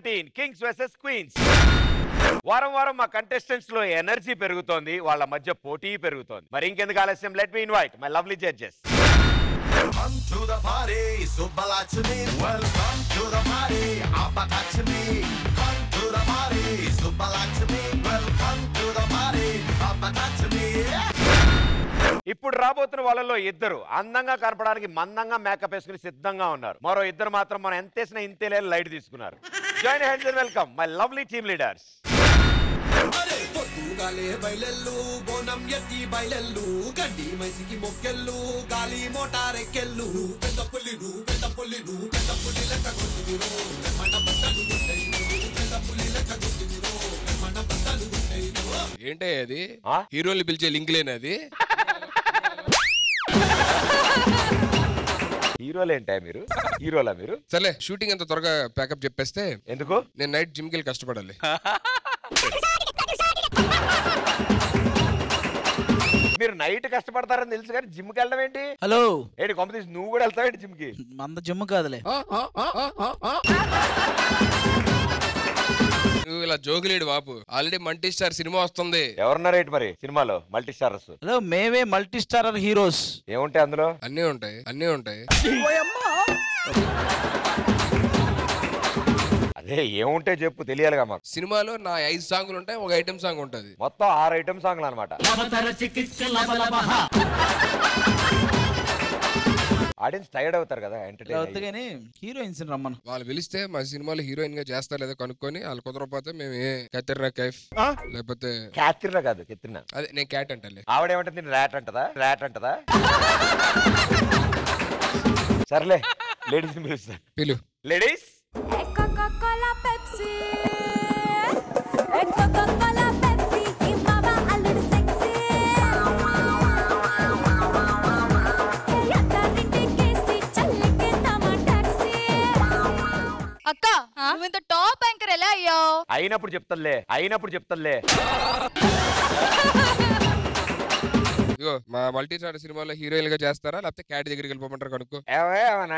13 Kings vs Queens. వారం వారం మా కంటెస్టెంట్స్ లో ఎనర్జీ పెరుగుతోంది, వాళ్ళ మధ్య పోటీ పెరుగుతోంది. మరి ఇంకెందుకు ఆలస్యం, let me invite my lovely judges. Come to the party, Subbalakshmi. Welcome to the party, Appalachmi. Come to the party, Subbalakshmi. Welcome to the party, Appalachmi. ఇప్పుడు రాబోతున్న వాళ్ళలో ఇద్దరు అందంగా కనపడానికి మందంగా మేకప్ వేసుకుని సిద్ధంగా ఉన్నారు. మరో ఇద్దరు మాత్రం మనం ఎంత వేసినా ఇంతేలే లైట్ తీసుకున్నారు. Join hands and welcome my lovely team leaders. పొద్దుగాలే బయలెల్లు బోనం ఎత్తి బయలెల్లు గడ్డి మైసికి మొక్కెళ్ళు గాలి మోటారెక్కెళ్ళు పెద్ద పులి పెద్ద పులి లెక్క కొట్టిదిరో మన బట్టలు ఉంటాయి పెద్ద పులి లెక్క కొట్టిదిరో మన బట్టలు ఉంటాయి. ఏంటే అది హీరోలు పిలిచే లింక్ లేనది. హీరోలేంటా మీరు? హీరోలా మీరు? సరే షూటింగ్ అంత త్వరగా ప్యాకప్ చెప్పేస్తే. ఎందుకు? నేను నైట్ జిమ్ కి వెళ్ళి కష్టపడాలి. మీరు నైట్ కష్టపడతారని తెలుసు కానీ జిమ్ కి వెళ్ళడం ఏంటి? హలో ఏంటి కొంపతీసి నువ్వు కూడా వెళ్తావేంటి జిమ్ కి? మంద జిమ్ కాదులే. నువ్వు ఇలా జోకులేడు బాబు. ఆల్రెడీ మల్టీ స్టార్ సినిమా వస్తుంది. ఎవరున్నారేంటి మరి సినిమాలో మల్టీ స్టారర్స్? హలో మేమే మల్టీ స్టారర్ హీరోస్. ఏముంటాయి అందులో? అన్నీ ఉంటాయి. అదే ఏముంటే చెప్పు, తెలియాలిగా మాకు. సినిమాలో నా 5 సాంగ్లు ఉంటాయి, ఒక ఐటమ్ సాంగ్ ఉంటది. మొత్తం 6 ఐటమ్ సాంగ్లు అనమాట. ఆడియన్స్ టైర్డ్ అవుతారు కదా ఎంటర్టైన్. హీరోయిన్స్ రమ్మను. వాళ్ళు పిలిస్తే మా సినిమాలో హీరోయిన్ గా చేస్తా లేదా కనుక్కొని వాళ్ళు కుదరకపోతే మేము కత్తిరినా కైఫ్ లేకపోతే క్యాత్రినా కాదు కెత్రినా. అదే నేను క్యాట్ అంటలే. ఆవిడేమంటుంది? ర్యాట్ అంటదా? సర్లే లేడీస్ పిలుస్తా. పిలు లేడీస్. అక్క నువ్వు ఇంత టాప్ యాంకర్ ఎలా అయ్యావు? అయినప్పుడు చెప్తానులే. ఇగో మా మల్టీ స్టార్ సినిమాలో హీరోయిన్ గా చేస్తారా లేకపోతే క్యాట్ దగ్గరికి వెళ్ళిపోమంటారు కనుక్కో. ఏమని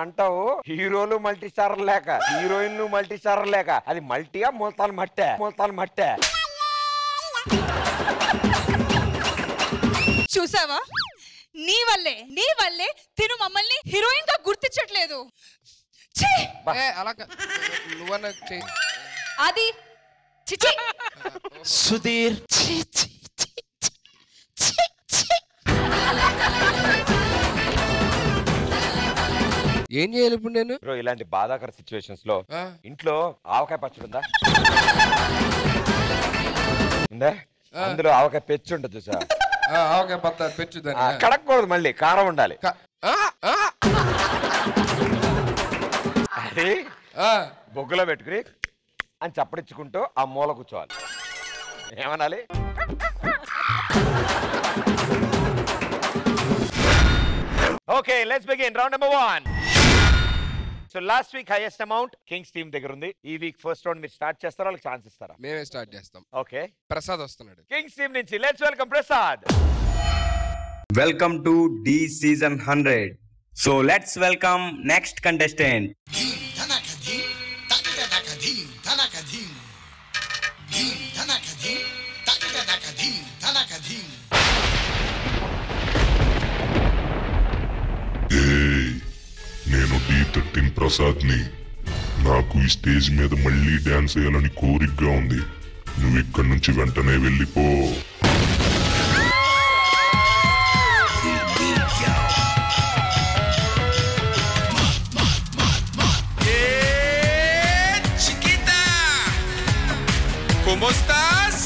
అంటావు? హీరోలు మల్టీ స్టారర్ లేక, హీరోయిన్లు మల్టీ స్టారర్ లేక, అది మల్టీయా మూలతాలు మట్టే. చూసావా, నీ వల్లే తిను మమ్మల్ని హీరోయిన్ గా గుర్తించట్లేదు. అలా నువ్వన్నా చెయ్యి. అది చిచి సుధీర్. ఏం చేయాలి ఇప్పుడు నేను? ఇలాంటి బాధాకర సిచ్యువేషన్స్ లో ఇంట్లో ఆవకాయ పచ్చడి ఉందా? అందులో ఆవకాయ పెచ్చు ఉంటుంది చూసా. ఆవకాయ పచ్చ పెచ్చుదని కడగకూడదు, మళ్ళీ కారం ఉండాలి. అది బొగ్గులో పెట్టుకుని అని చప్పడించుకుంటూ ఆ మూల కూర్చోవాలి. ఏమనాలి? Okay, let's begin round number 1. So last week highest amount Kings team దగ్గర ఉంది. ఈ వీక్ ఫస్ట్ రౌండ్ మీరు స్టార్ట్ చేస్తారా, వాళ్ళకి ఛాన్స్ ఇస్తారా? మేమే స్టార్ట్ చేస్తాం. ఓకే, ప్రసాద్ వస్తున్నాడు కింగ్స్ టీమ్ నుంచి. Let's welcome Prasad. Welcome to Dhee season 100. So let's welcome next contestant. నేను D13 ప్రసాద్ ని. నాకు ఈ స్టేజ్ మీద మళ్ళీ డాన్స్ చేయాలని కోరికగా ఉంది. నువ్వు ఇక్కడి నుంచి వెంటనే వెళ్ళిపో. ¿Cómo estás?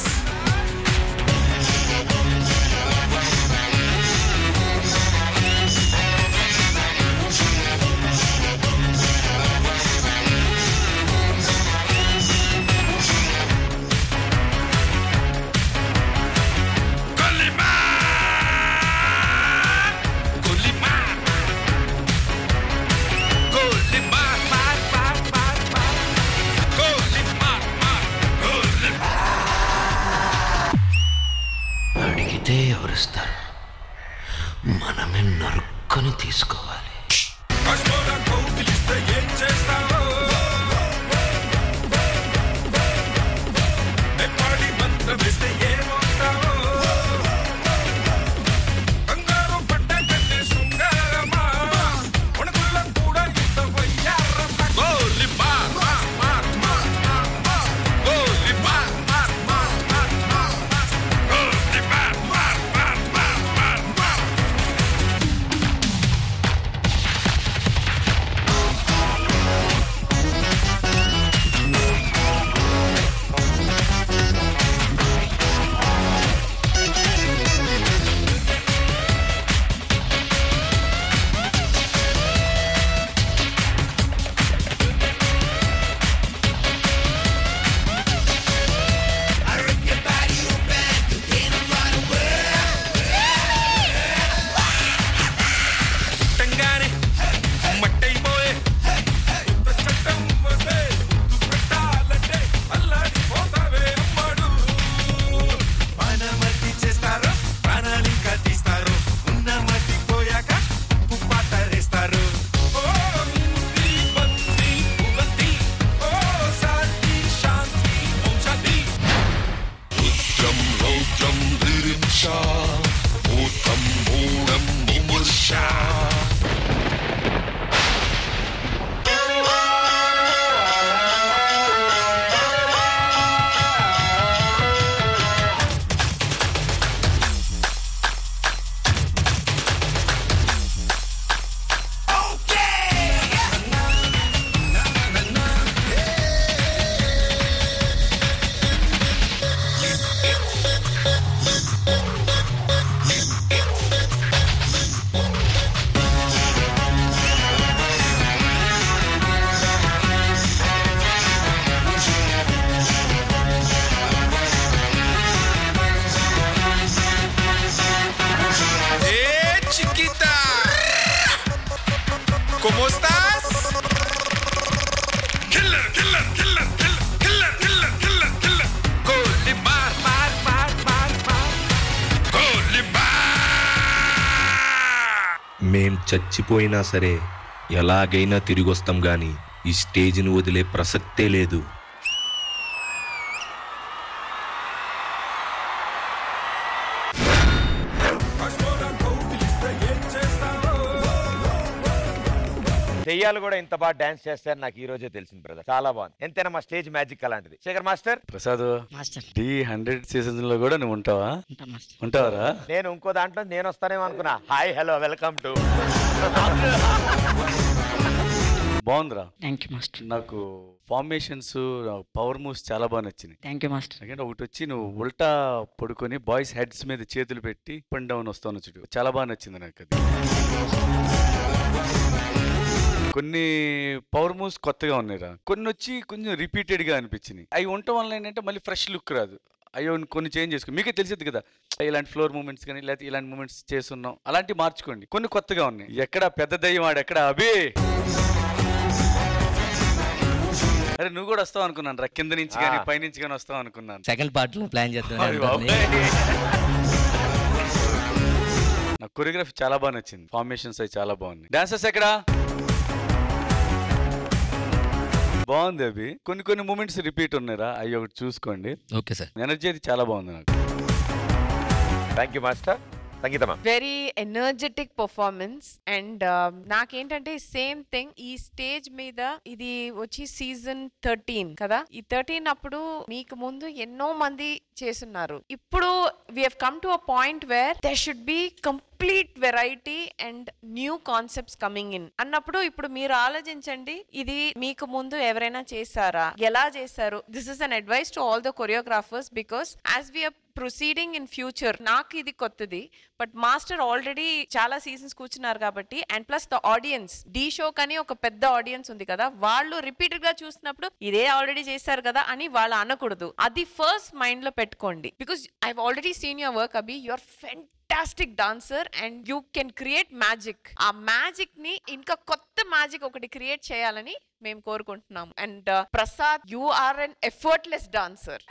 అడిగితే ఎవరిస్తారు? మనమే నరుక్కని తీసుకోవాలి. మేం చచ్చిపోయినా సరే ఎలాగైనా తిరిగొస్తాం గాని ఈ స్టేజ్ని వదిలే ప్రసక్తే లేదు. దెయ్యాలు కూడా ఇంత బాగా డాన్స్ చేస్తారని నాకు ఈ రోజే తెలిసింది బ్రదర్. చాలా బాగుంది. ఎంతైనా మా స్టేజ్ మ్యాజిక్ అలాంటిది. Shekhar master. Prasad D100 seasons లో కూడా నువ్వు ఉంటావా? ఉంటావరా? నేను ఇంకో దాంట్లో నేను వస్తానేమో అనుకున్నా. Hi hello welcome to. బాగుందిరా. Thank you master. నాకు ఫార్మేషన్స్ పవర్ మూవ్స్ చాలా బాగా నచ్చింది. Thank you master. ఎందుకంటే ఒకటి వచ్చి నువ్వు ఉల్టా పడుకొని బాయ్స్ హెడ్స్ మీద చేతులు పెట్టి అప్ అండ్ డౌన్ వస్తాను చుట్టూ, చాలా బాగా నచ్చింది నాకు అది. కొన్ని పవర్ మూవ్స్ కొత్తగా ఉన్నాయిరా, కొన్ని వచ్చి కొంచెం రిపీటెడ్ గా అనిపించినాయి. అవి ఉండటం వల్ల ఏంటంటే మళ్ళీ ఫ్రెష్ లుక్ రాదు. అయ్యో కొన్ని చేంజ్ చేసుకోండి, మీకే తెలిసింది కదా ఇలాంటి ఫ్లోర్ మూమెంట్స్ కానీ లేకపోతే ఇలాంటి మూమెంట్స్ చేస్తున్నాం అలాంటివి మార్చుకోండి. కొన్ని కొత్తగా ఉన్నాయి. ఎక్కడ పెద్ద దయ్యం వాడు ఎక్కడ అబే. అరే నువ్వు కూడా వస్తావు అనుకున్నాను రా, కింద నుంచి కానీ పై నుంచి కానీ వస్తావు అనుకున్నాను. సెకండ్ పార్ట్ లో ప్లాన్ చేద్దాం. నాకు కొరియోగ్రఫీ చాలా బాగా నచ్చింది, ఫార్మేషన్స్ అవి చాలా బాగున్నాయి. డాన్సర్స్ ఎక్కడ బాగుంది అవి. కొన్ని మూమెంట్స్ రిపీట్ ఉన్నారా, అవి ఒకటి చూసుకోండి. Okay sir. ఎనర్జీ అది చాలా బాగుంది నాకు. Thank you master. సంగీతమా. వెరీ ఎనర్జెటిక్ పర్ఫార్మెన్స్ అండ్ నాకేంటంటే సేమ్ థింగ్. ఈ స్టేజ్ మీద ఇది వచ్చి సీజన్ 13 కదా, ఈ 13 అప్పుడు మీకు ముందు ఎన్నో మంది చేస్తున్నారు. ఇప్పుడు we have come to a point where there should be complete variety and new concepts coming in అన్నప్పుడు ఇప్పుడు మీరు ఆలోచించండి, ఇది మీకు ముందు ఎవరైనా చేశారా, ఎలా చేశారు. This is an advice to all the choreographers because as we are proceeding in future. నాకు ఇది కొత్తది, బట్ మాస్టర్ ఆల్రెడీ చాలా సీజన్స్ కూర్చున్నారు కాబట్టి, and plus the audience Dhee show కని ఒక పెద్ద ఆడియన్స్ ఉంది కదా, వాళ్ళు రిపీటెడ్ గా చూసినప్పుడు ఇదే ఆల్రెడీ చేశారు కదా అని వాళ్ళు అనకూడదు. అది ఫస్ట్ మైండ్ లో పెట్టుకోండి. Because I have already seen your work Abhi. You are fantastic dancer and you can create magic. ఆ మ్యాజిక్ ని ఇంకా కొత్త మ్యాజిక్ ఒకటి క్రియేట్ చేయాలని మేము కోరుకుంటున్నాము. And Prasad, you are an effortless dancer.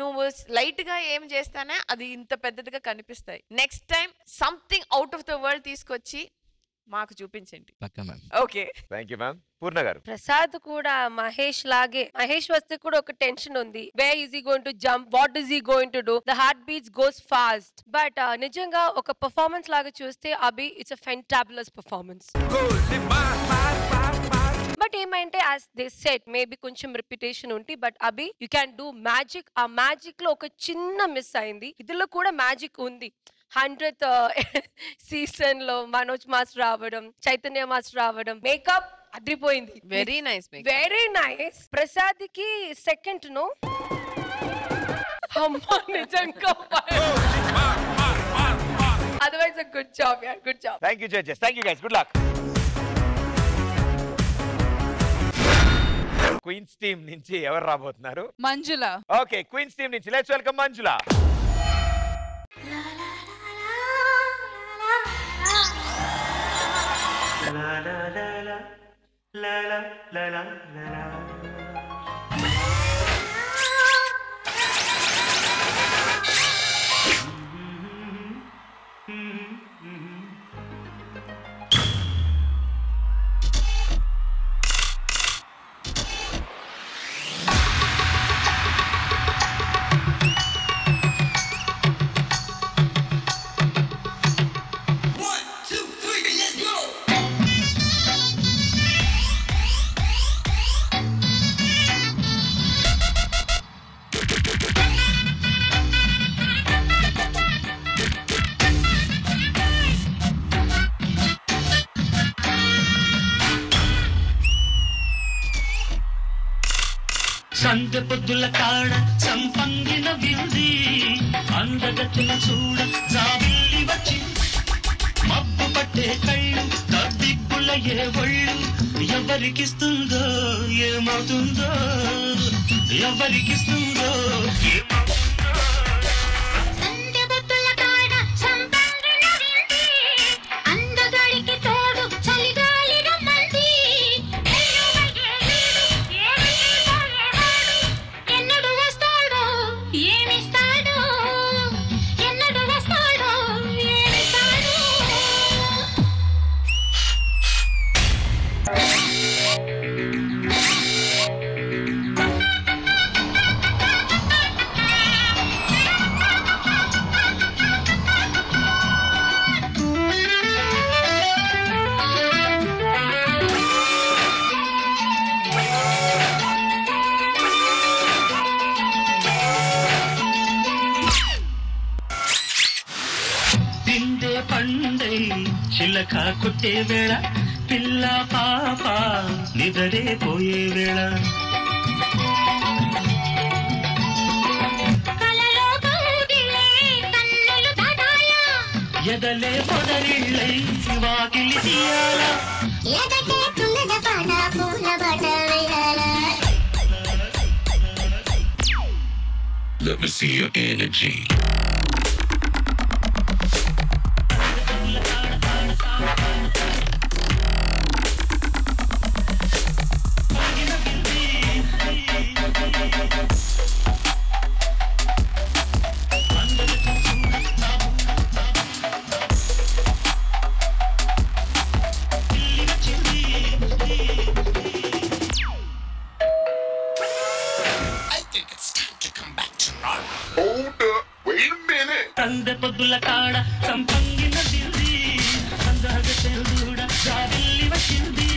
నువ్వు లైట్ గా ఏం చేస్తానే అది ఇంత పెద్దదిగా కనిపిస్తాయి. Next time something out of the world తీసుకొచ్చి మాకు చూపించండి. Okay, thank you ma'am. Poorna garu. Prasad కూడా మహేష్ లాగే, మహేష్ వస్తే కూడా ఒక టెన్షన్ ఉంది. Where is he going to jump, what is he going to do, the heart beats goes fast. But నిజంగా ఒక పర్ఫార్మెన్స్ లాగా చూస్తే Abhi it's a fantabulous performance. But ఏమంటే యాజ్ దే సెట్ మేబీ కొంచెం రిపిటేషన్ ఉంటే, but Abhi you can do magic. ఆ magic లో ఒక చిన్న మిస్ అయింది, ఇదిలో కూడా మ్యాజిక్ ఉంది. 100th సీజన్ లో మనోజ్ మాస్టర్ రావడం, చైతన్య మాస్టర్ రావడం, మేకప్ అదిరిపోయింది. Very nice, very nice. Prasad కి సెకండ్ నో అమ్మా నిజంగా. అదర్వైజ్ గుడ్ జాబ్ యార్, good job. Thank you judges, thank you guys, good luck. Queens team నుంచి ఎవరు రాబోతున్నారు? మంజుల. ఓకే, క్వీన్స్ టీమ్ నుంచి లెట్స్ వెల్కమ్ మంజుల. సందె పొద్దుల కాడ సంపంగిన వింది, అందగతిని చూడ జాబిల్లి వచ్చి, మబ్బు పట్టే కళ్ళు తబ్బిబ్బుల ఏ ఒళ్ళు, ఎవరికిస్తుందో ఏమవుతుందో, ఎవరికిస్తుందో ఏమవుతుందో. ఏమిస్తాడో ఎన్నడు వస్తాడో చిలక కొట్టే వేళ పిల్ల పాప నిదరే పోయే వేళ ఎదలే పొదరిళ్ళై వాకిలి తీయాల Let me see your energy. సందె పొద్దుల కాడ సంపంగిన దిల్ది అందగ తెలుడ జాబిల్లి వచ్చింది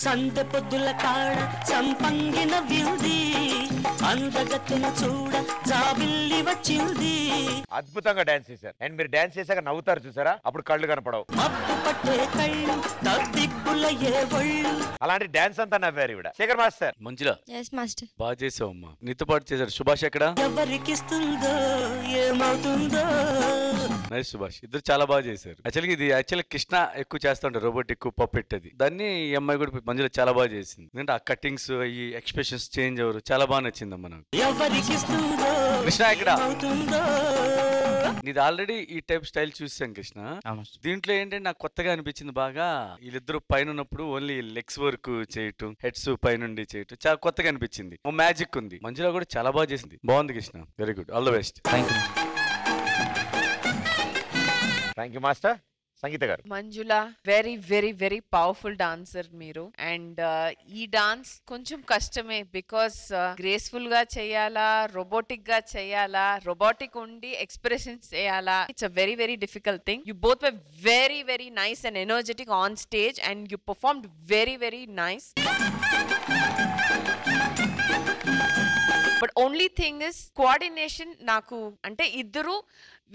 సందె పొద్దుల కాడ సంపంగిన విల్ది అందగత్తెను చూడ జాబిల్లి వచ్చింది. అద్భుతంగా డాన్స్ చేశారు. అండ్ మీరు డాన్స్ చేశాక నవ్వుతారు చూసారా, అప్పుడు కళ్ళు కనపడవు. అలాంటి డాన్స్ అంతా నవ్వారు ఇవిడ. శేఖర్ మాస్టర్. మంజుల బాగా చేసావు అమ్మా. నీతో పాటు చేశారు సుభాష్. ఎక్కడ ఎవరికిస్తుందో ఏమవుతుందో. నైస్ సుభాష్. ఇద్దరు చాలా బాగా చేశారు. యాక్చువల్లీ కృష్ణ ఎక్కువ చేస్తుంటారు, రోబోటిక్ పప్పెట్ అది. దాన్ని ఈ అమ్మాయి కూడా మంజుల చాలా బాగా చేసింది. ఎందుకంటే ఆ కటింగ్స్ ఈ ఎక్స్ప్రెషన్స్ చేంజ్ అవ్వరు, చాలా బాగా నచ్చిందమ్మా నాకు. కృష్ణ ఎక్కడ? నీది ఆల్రెడీ ఈ టైప్ స్టైల్ చూసాం కృష్ణ. దీంట్లో ఏంటంటే నాకు కొత్తగా అనిపించింది బాగా. వీళ్ళిద్దరు పైన ఉన్నప్పుడు ఓన్లీ లెగ్స్ వర్క్ చేయటం, హెడ్స్ పైనుండి చేయటం చాలా కొత్తగా అనిపించింది. ఓ మ్యాజిక్ ఉంది. మంజుల కూడా చాలా బాగా చేసింది. బాగుంది Krishna. Very good. All the best. Thank you master. Sangeetha garu. Manjula very very very powerful dancer మీరు. అండ్ ఈ డాన్స్ కొంచెం కష్టమే, బికాస్ గ్రేస్ఫుల్ గా చేయాలా, రోబోటిక్ గా చేయాలా, రోబోటిక్ ఉండి ఎక్స్ప్రెషన్స్ చేయాలా. It's a very very difficult thing. You both were very very nice and energetic on stage and you performed very very nice. But only thing is coordination. నాకు అంటే ఇద్దరు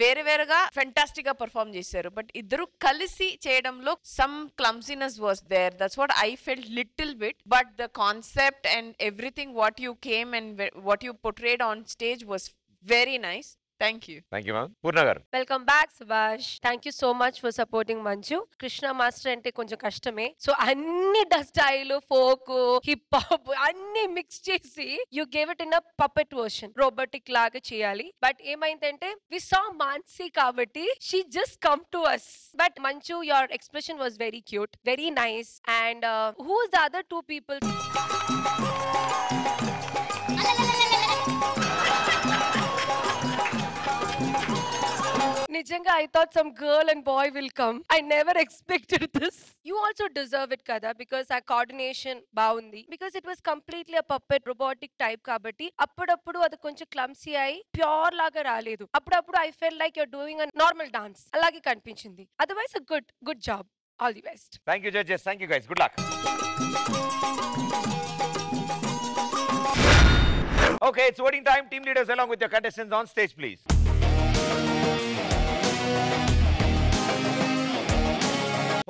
వేరే వేరేగా ఫెంటాస్టిక్ గా పర్ఫార్మ్ చేశారు, but ఇద్దరు కలిసి చేయడంలో some clumsiness was there. That's what I felt little bit. But the concept and everything what you came and what you portrayed on stage was very nice. Thank you. Thank you, ma'am. Purna garu. Welcome back, Subhash. Thank you so much for supporting Manju. Krishna Master ante koncham kashtame. So anni style, folk, hip hop anni mix chesi you gave it in a puppet version. Robotic laga cheyali. But emaintante we saw Mansi kabatti she just come to us. But Manju, your expression was very cute, very nice. And who is the other two people? Nijanga, I thought some girl and boy will come. I never expected this. You also deserve it, kada, because our coordination baundi. Because it was completely a puppet robotic type kabatti. Appudu adu konచెం clumsy ayi pure laga raaledu. Appudu I felt like you're doing a normal dance. Alage kanpinchindi. Otherwise a good job. All the best. Thank you, judges. Thank you, guys. Good luck. Okay, it's voting time. Team leaders along with your contestants on stage, please.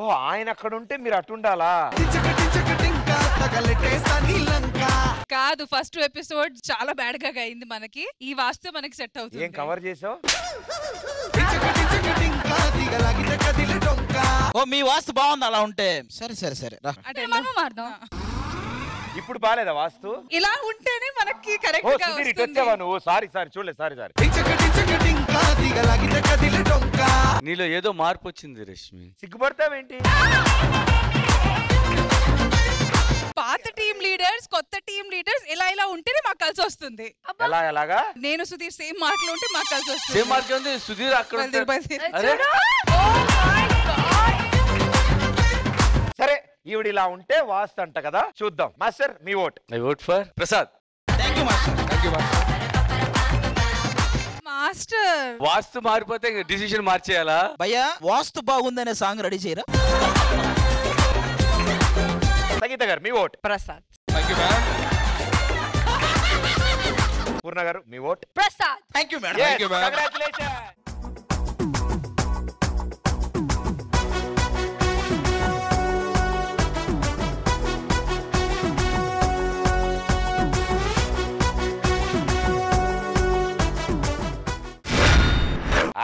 ఓ ఆయన అక్కడ ఉంటే మీరు అటుండాలా? కాదు, first episode చాలా bad గా అయింది మనకి. ఈ వాస్తు మనకి సెట్ అవుతుంది. ఏం కవర్ చేసావు? ఓ మీ వాస్తు బాగుంది అలా ఉంటే. సరే సరే సరే రా. అంటే మనం మారుదాం. ఇప్పుడు బాలేదా వాస్తు? ఇలా ఉంటేనే మనకి కరెక్ట్ గా వస్తుంది. ఇటు వచ్చావా నువ్వు? సారీ చూడలేదు. సారీ. నీలో ఏదో మార్పు వచ్చింది రష్మి. సిగ్గుపడతావేంటి? పాత టీమ్ లీడర్స్, కొత్త టీమ్ లీడర్స్ ఇలా ఉంటేనే మాకు కలిసి వస్తుంది. ఎలాగా నేను సుధీర్ సేమ్ మార్క్ లో ఉంటే మాకు కలిసి వస్తుంది. సేమ్ మార్క్ ఉంది. సుధీర్ అక్కడ అరే సరే ఈవిడ ఇలా ఉంటే వాస్తు అంట కదా, చూద్దాం. మాస్టర్ మీ vote. I vote for Prasad. Thank you master. Master వాస్తు మారిపోతే డిసిషన్ మార్చేయాలా? భయ్యా వాస్తు బాగుందనే సాంగ్ రెడీ చేయరా? సంగీత గారు మీ vote. Prasad. Thank you ma'am. Poorna garu మీ vote. Prasad. Thank you madam. Thank you ma'am. Congratulation.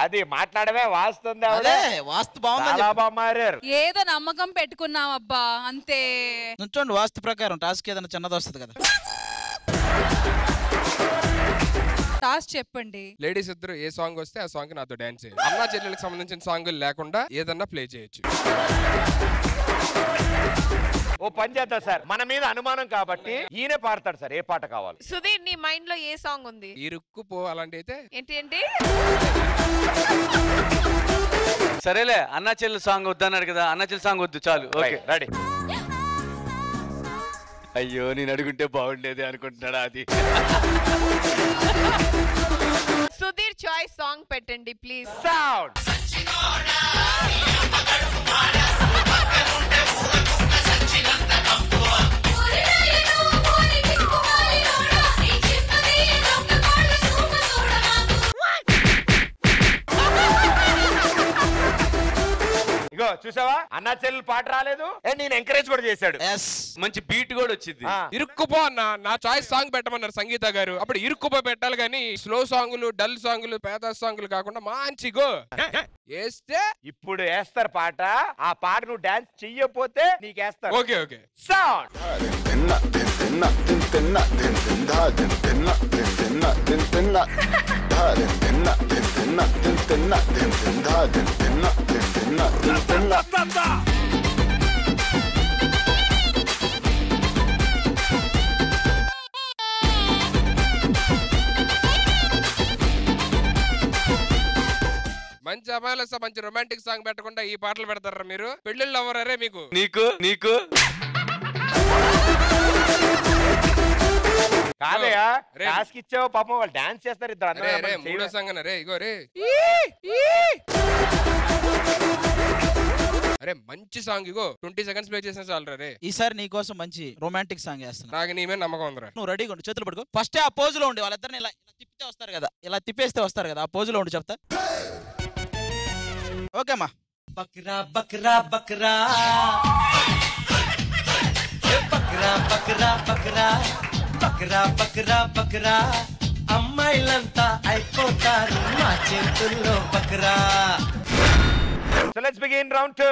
అది మాట్లాడమే వాస్తుంది. అదే వాస్తు బాగుందని చాలా బాగా మారారు. ఏదో నమ్మకం పెట్టుకున్నాం అబ్బా అంతే. నుంచోండి వాస్తు ప్రకారం టాస్క్ ఏదైనా చిన్నది వస్తుంది కదా. టాస్క్ చెప్పండి. లేడీస్ ఇద్దరు ఏ సాంగ్ వస్తే ఆ సాంగ్ నాతో డాన్స్ చేయాలి. అన్నా చెల్లెలకు సంబంధించిన సాంగ్ లేకుండా ఏదన్నా ప్లే చేయొచ్చు. ఓ పని చేద్దాం సార్, మన మీద అనుమానం కాబట్టి ఈయన పాడతాడు సార్ ఏ పాట కావాలి. సుధీర్ నీ మైండ్ లో ఏ సాంగ్ ఉంది? ఇరుక్కు పో అలాంటి అయితే ఏంటి? సరేలే అన్నా చెల్లి సాంగ్ వద్దన్నాడు కదా, అన్నా చెల్లి సాంగ్ వద్దు చాలు. Okay ready. అయ్యో నేను అడుగుంటే బాగుండేది అనుకుంటున్నాడా అది. సుధీర్ చాయిస్ సాంగ్ పెట్టండి ప్లీజ్. సౌండ్. ఇగో చూసావా అన్నా చెల్లెలు పాట రాలేదు, నేను ఎంకరేజ్ కూడా చేశాడు. మంచి బీట్ కూడా వచ్చింది. ఇరుక్కుపో అన్న నా చాయిస్ సాంగ్ పెట్టమన్నారు సంగీత గారు. అప్పుడు ఇరుక్కుపో పెట్టాలి కానీ స్లో సాంగులు డల్ సాంగులు పేద సాంగులు కాకుండా మంచి గో వేస్తే ఇప్పుడు వేస్తారు పాట. ఆ పాట నువ్వు డాన్స్ చెయ్యపోతే నీకు వేస్తారు. Okay okay. సౌండ్. మంచి అమ్మాయిలు మంచి రొమాంటిక్ సాంగ్ పెట్టకుండా ఈ పాటలు పెడతారా మీరు? పెళ్ళిళ్ళు అవ్వరే మీకు? నీకు కాదయా టాస్క్ ఇచ్చావు పాపం వాళ్ళు డాన్స్ చేస్తారు ఇద్దరు. మూడో సంగన రే ఇగో రే. అరే మంచి సాంగ్ ఇగో 20 seconds ప్లే చేసిన చాలు రే. ఈసారి నీ కోసం మంచి రొమాంటిక్ సాంగ్ చేస్తున్నా. నాకు నీ మీద నమ్మకం ఉందిరా. నువ్వు రెడీగా ఉండు, చేతులు పట్టుకో. ఫస్ట్ ఆ పోజ్ లో ఉండి వాళ్ళిద్దరిని ఇలా తిప్పితే వస్తారు కదా, ఇలా తిప్పేస్తే వస్తారు కదా, ఆ పోజ్ లో ఉండి చెప్తా. ఓకేమ్మా. బక్రా బక్రా బక్రా బక్రా బక్రా బక్రా బక్రా బక్రా బక్రా అమ్మాయిలంతా అయిపోతారు మా చేతుల్లో Bakra. So let's begin round 2.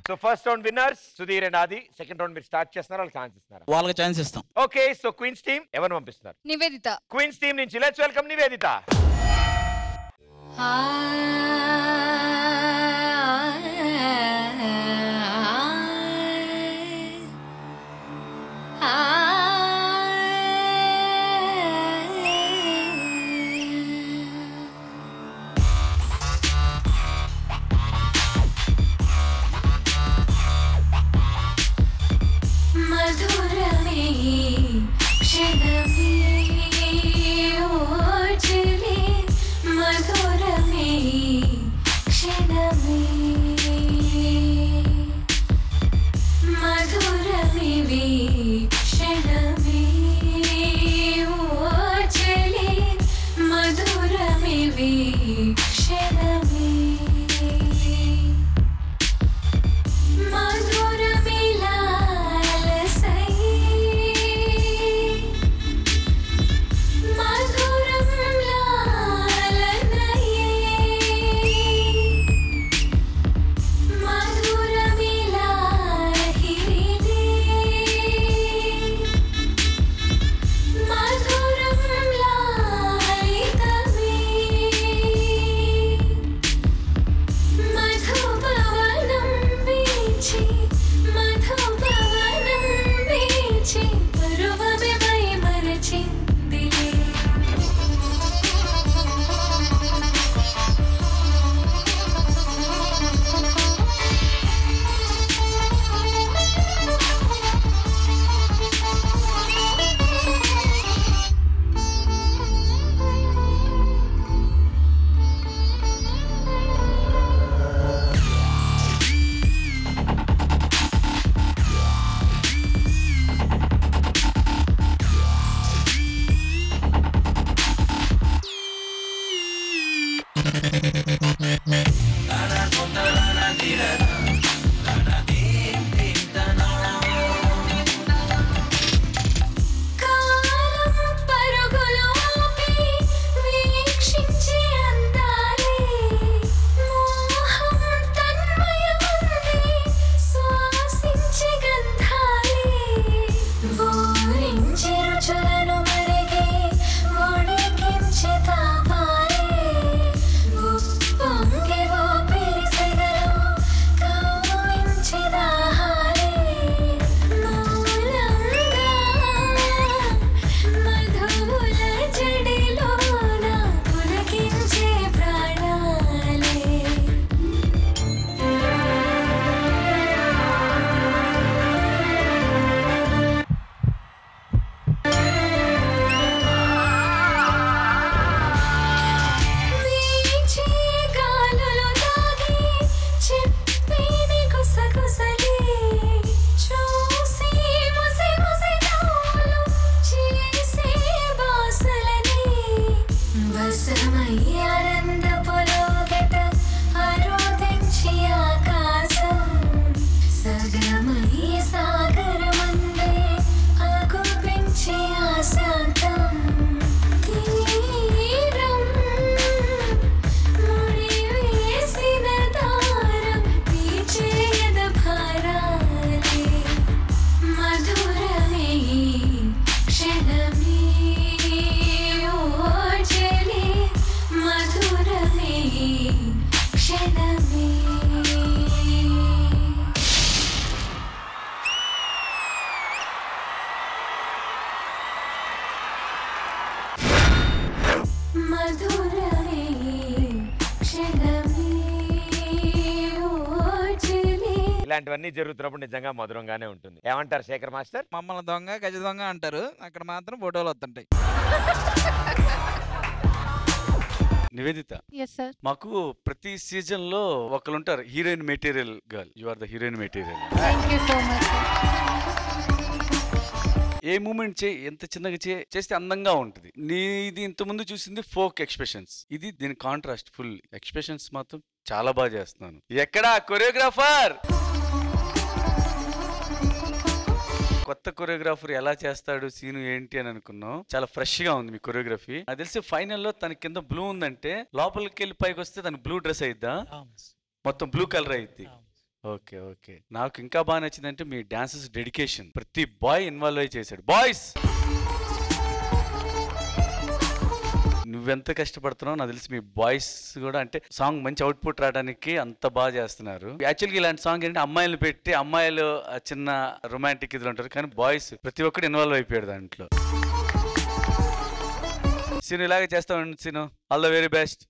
So first round winners Sudhir and Adi. Second round మీరు స్టార్ట్ చేస్తున్నారు, వాళ్ళకి ఛాన్స్ ఇస్తున్నారు. వాళ్ళకి ఛాన్స్ ఇస్తాం. ఓకే సో క్వీన్స్ టీమ్ ఎవరిని పంపిస్తున్నారు? నివేదిత. క్వీన్స్ టీమ్ నుంచి లెట్స్ వెల్కమ్ నివేదిత. మధురమే క్షణమే ఓ చెలి మధురమే ఇలాంటివన్నీ జరుగుతున్నప్పుడు నిజంగా మధురంగానే ఉంటుంది. ఏమంటారు శేఖర్ మాస్టర్? మమ్మల్ని దొంగ గజ దొంగ అంటారు, అక్కడ మాత్రం ఫోటోలు వస్తుంటాయి. నివేదిత, మాకు ప్రతి సీజన్ లో ఒకరు ఉంటారు heroine material girl. You are the heroine material. ఏ మూమెంట్ ఎంత చిన్నగా చేస్తే అందంగా ఉంటుంది. నీది ఇంత ముందు చూసింది ఫోక్ ఎక్స్ప్రెషన్స్, ఇది దీని కాంట్రాస్ట్ ఫుల్ ఎక్స్ప్రెషన్స్ మాత్రం చాలా బాగా చేస్తున్నాను. ఎక్కడా కొరియోగ్రాఫర్? కొత్త కొరియోగ్రాఫర్ ఎలా చేస్తాడు సీను ఏంటి అని అనుకున్నాం. చాలా ఫ్రెష్ గా ఉంది మీ కొరియోగ్రఫీ. నాకు తెలిసి ఫైనల్లో తన కింద బ్లూ ఉందంటే లోపలికి వెళ్ళి పైకి వస్తే తనకి బ్లూ డ్రెస్ అయిద్దా? మొత్తం బ్లూ కలర్ అయిద్ది. Okay okay. నాకు ఇంకా బాగా నచ్చిందంటే మీ డాన్సెస్ డెడికేషన్. ప్రతి బాయ్ ఇన్వాల్వ్ అయి చేశాడు. బాయ్స్ నువ్వెంత కష్టపడుతున్నావు నాకు తెలిసి మీ బాయ్స్ కూడా అంటే సాంగ్ మంచి అవుట్పుట్ రావడానికి అంత బాగా చేస్తున్నారు. యాక్చువల్గా ఇలాంటి సాంగ్ ఏంటంటే అమ్మాయిలు పెట్టి అమ్మాయిలు చిన్న రొమాంటిక్ ఇదిలో ఉంటారు, కానీ బాయ్స్ ప్రతి ఒక్కరు ఇన్వాల్వ్ అయిపోయాడు దాంట్లో. సీను ఇలాగే చేస్తావు Seenu. All the very best.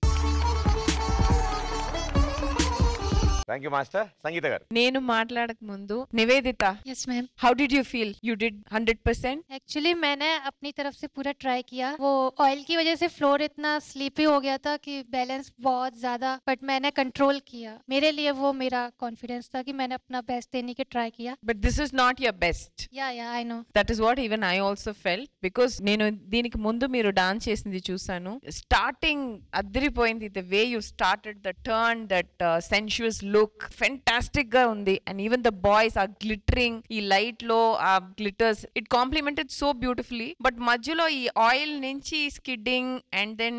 Thank you master. Sangeetha garu, నేను మాట్లాడక ముందు Nivedita, yes ma'am, how did you feel? You did 100%? Actually मैंने अपनी तरफ से पूरा ट्राई किया. वो ऑयल की वजह से फ्लोर इतना स्लीपी हो गया था कि बैलेंस बहुत ज्यादा, बट मैंने कंट्रोल किया. मेरे लिए वो मेरा कॉन्फिडेंस था कि मैंने अपना बेस्ट देने की ट्राई किया. But this is not your best. Yeah, I know. That is what even I also felt, because నేను దీనికి ముందు మీరు డాన్స్ చేసింది చూసాను. స్టార్టింగ్ అదిరిపోయింది. The way you started, the turn, that sensuous look, fantastic గా ఉంది. And even the boys are glittering. ఈ లైట్ లో ఆ glitters, it complemented so beautifully. But మధ్యలో ఈ ఆయిల్ నుంచి skidding and then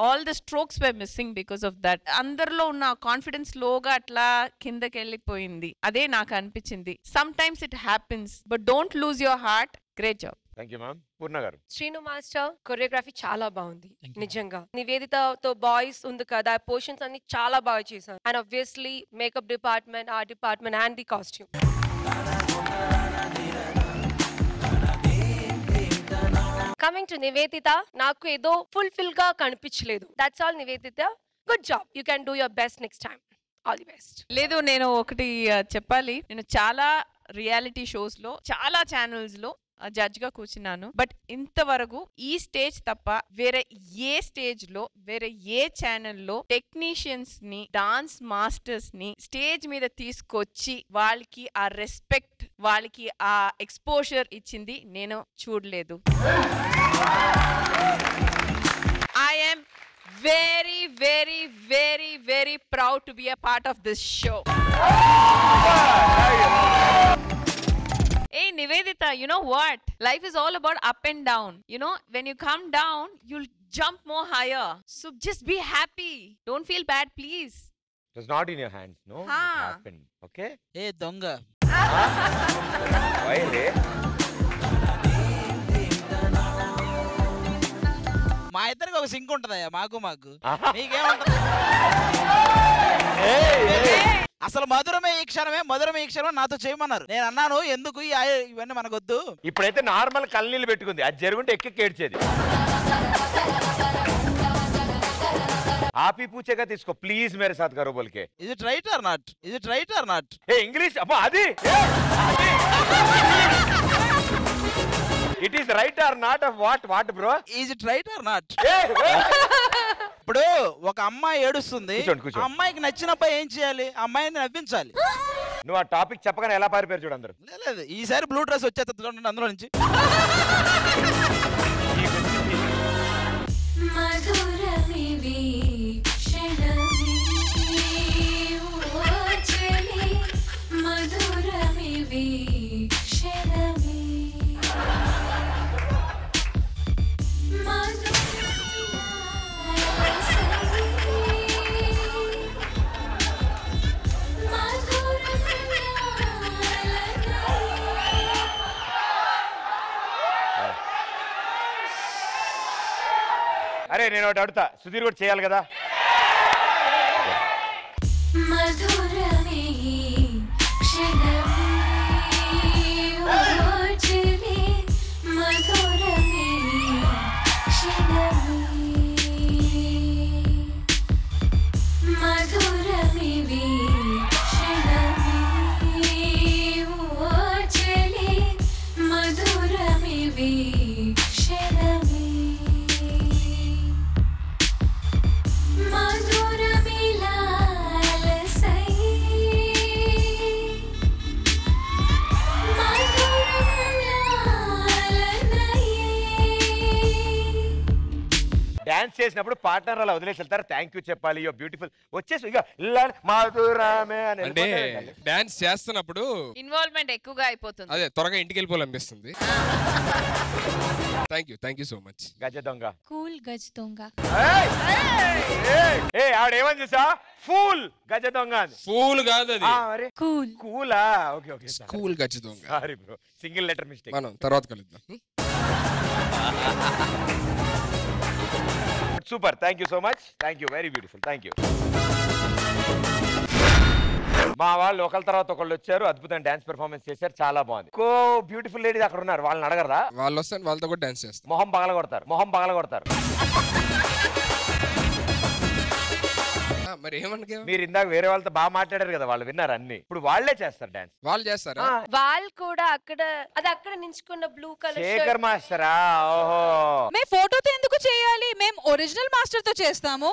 all the strokes were missing because of that. అందరిలో ఉన్న కాన్ఫిడెన్స్ లోగా అట్లా కిందకి వెళ్ళిపోయింది. అదే నాకు అనిపించింది. Sometimes it happens, but don't lose your heart. Great job. Thank you ma'am. Poorna garu, Srinu master choreography చాలా బాగుంది నిజంగా. నివేదితతో బాయ్స్ ఉంది కదా, పోర్షన్స్ అన్ని చాలా బాగా చేశారు. And obviously makeup department, art department and the costume. Coming to Nivedita, నాకు ఏదో ఫుల్ఫిల్ గా కనిపించలేదు. That's all Nivedita. Good job. You can do your best next time. All the best. లేదు, నేను ఒకటి చెప్పాలి. నేను చాలా రియాలిటీ షోస్ లో, చాలా ఛానల్స్ లో జడ్జ్ గా కూర్చున్నాను. బట్ ఇంతవరకు ఈ స్టేజ్ తప్ప వేరే ఏ స్టేజ్ లో, వేరే ఏ ఛానల్లో టెక్నీషియన్స్ ని, డాన్స్ మాస్టర్స్ ని స్టేజ్ మీద తీసుకొచ్చి వాళ్ళకి ఆ రెస్పెక్ట్, వాళ్ళకి ఆ ఎక్స్పోజర్ ఇచ్చింది నేను చూడలేదు. I am very, very, very, very proud to be a part of this show. Hey Nivedita, you know what? Life is all about up and down. You know, when you come down, you'll jump more higher. So just be happy. Don't feel bad, please. It was not in your hands, no? It happened. Okay? Hey, donga. Why, hey? మా ఇద్దరికి ఒక sync ఉంటదయ్యా, మాకు మీకేమంటది? అసలు మధురమే ఈ క్షణమే, మధురమే ఈ క్షణమే నాతో చేయమన్నారు. నేను అన్నాను ఎందుకు ఇవన్నీ మనకొద్దు. ఇప్పుడైతే నార్మల్ కళ్ళనీళ్ళు పెట్టుకుంది, అది జరుగుంటే ఎక్కి ఏడ్చేది. आप ही पूछेगा तो इसको प्लीज मेरे साथ करो बोल के. Is it right or not? Is it right or not? Hey English, अब्बा आदि. It is right or not of what bro? Is it right or not? ఇప్పుడు ఒక అమ్మాయి ఏడుస్తుంది, అమ్మాయికి నచ్చిన అబ్బాయి ఏం చేయాలి? అమ్మాయిని నవ్వించాలి. నువ్వు ఆ టాపిక్ చెప్పగానే ఎలా పారిపోయారు చూడు అందరూ. లేదు, ఈసారి బ్లూ డ్రెస్ వచ్చేస్తుంది చూడండి అందులో నుంచి. అరే నేను ఒకటి అడుగుతా, సుధీర్ కూడా చేయాలి కదా. డాన్స్ చేసినప్పుడు పార్ట్నర్ అలా వదిలేసి వెళ్తారు, థ్యాంక్ యూ చెప్పాలి, యో బ్యూటిఫుల్ వచ్చేసి ఇక మాధురమే అని. అంటే డాన్స్ చేస్తున్నప్పుడు ఇన్వాల్వ్మెంట్ ఎక్కువగా అయిపోతుంది, అదే త్వరగా ఇంటికి వెళ్ళిపోవాలనిపిస్తుంది. Thank you so much. గజ దొంగ కూల్ గజ్ దొంగ. ఆవిడ ఏమని చూసా, ఫూల్ గజ దొంగ. ఫూల్ కాదు అది, కూల్. కూలా? ఓకే ఓకే, కూల్ గజ దొంగ. Sorry bro, single letter mistake. మనం తర్వాత కలుద్దాం. Super, thank you so much, thank you, very beautiful, thank you. మా వాళ్ళు ఒకళ్ళ తర్వాత ఒకళ్ళు వచ్చారు, అద్భుతమైన డాన్స్ పెర్ఫార్మెన్స్ చేశారు, చాలా బాగుంది. కో బ్యూటిఫుల్ లేడీస్ అక్కడ ఉన్నారు, వాళ్ళని అడగరా? వాళ్ళు వస్తే వాళ్ళతో కూడా డాన్స్ చేస్తారు. మొహం పగల కొడతారు. మరి ఏమన్నా మీరు ఇందాక వేరే వాళ్ళతో బాగా మాట్లాడారు కదా, వాళ్ళు విన్నారు అన్ని, ఇప్పుడు వాళ్ళే చేస్తారు డాన్స్. వాళ్ళు చేస్తారా? వాళ్ళు కూడా అక్కడ నించుకున్న బ్లూ కలర్ శేఖర్ మాస్టరా? ఓహో, మేము ఫోటోతో ఎందుకు చేయాలి, మేము ఒరిజినల్ మాస్టర్ తో చేస్తాము.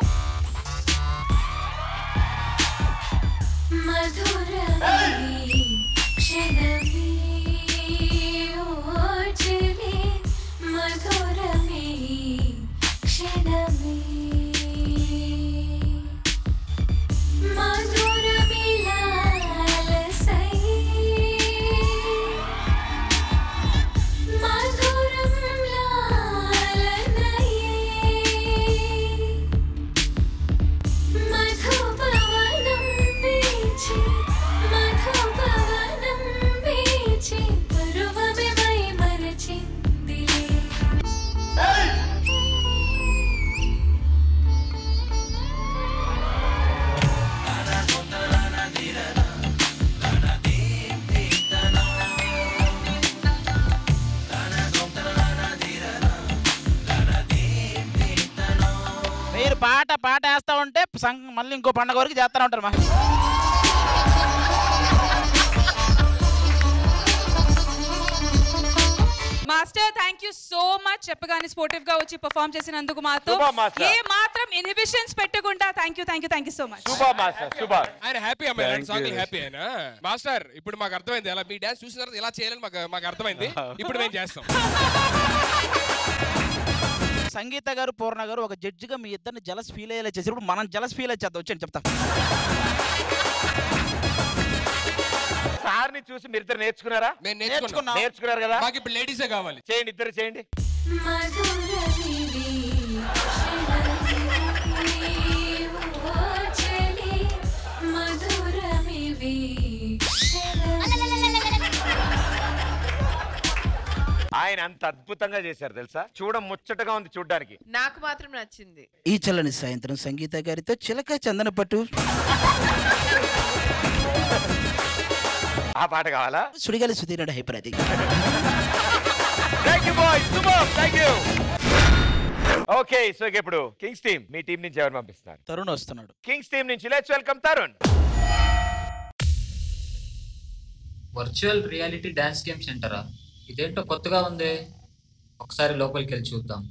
పాట వేస్తా ఉంటే మళ్ళీ ఇంకో పండగ వరకు చేస్తూనే ఉంటారు. Master thank you so much, చెప్పగానే స్పోర్టివ్ గా వచ్చి పర్ఫార్మ్ చేసినందుకు మాతో ఏ మాత్రం ఇన్హిబిషన్స్ పెట్టకుండా థ్యాంక్ యూ సో మచ్. ఆయన హ్యాపీ అమ్మాయి, సాంగ్ హ్యాపీ అయినా. మాస్టర్ ఇప్పుడు మాకు అర్థమైంది, అలా మీ డాన్స్ చూసిన తర్వాత ఇలా చేయాలని మాకు అర్థమైంది, ఇప్పుడు మేము చేస్తాం. సంగీత గారు, పూర్ణ గారు ఒక జడ్జిగా మీ ఇద్దరిని జలస్ ఫీల్ అయ్యేలా చేసినప్పుడు మనం జలస్ ఫీల్ అయ్యేద్దాం. వచ్చి చెప్తా. సార్ని చూసి మీరు ఇద్దరు నేర్చుకున్నారా? నేర్చుకున్నారు కదా, మాకు ఇప్పుడు లేడీసే కావాలి. చేయండి, ఇద్దరు చేయండి. ఆయన అంత అద్భుతంగా చేశారు తెలుసా, ముచ్చటగా ఉంది చూడ్డానికి. నాకు మాత్రం నచ్చింది. ఈ చల్లని సాయంత్రం సంగీత గారితో చిలక చందన పట్టు. ఆ పాట కావాలా? సుడిగాలి సుధీర్ హైపర్. అది ఓకే, సో ఇప్పుడు కింగ్స్ టీమ్, మీ టీం నుంచి ఎవరు పంపిస్తారు? తరుణ్ వస్తున్నాడు. కింగ్స్ టీం నుంచి let's welcome Tarun. Virtual reality dance game సెంటరా? ఇదేంటో కొత్తగా ఉంది, ఒకసారి లోపలికి వెళ్ళి చూద్దాం.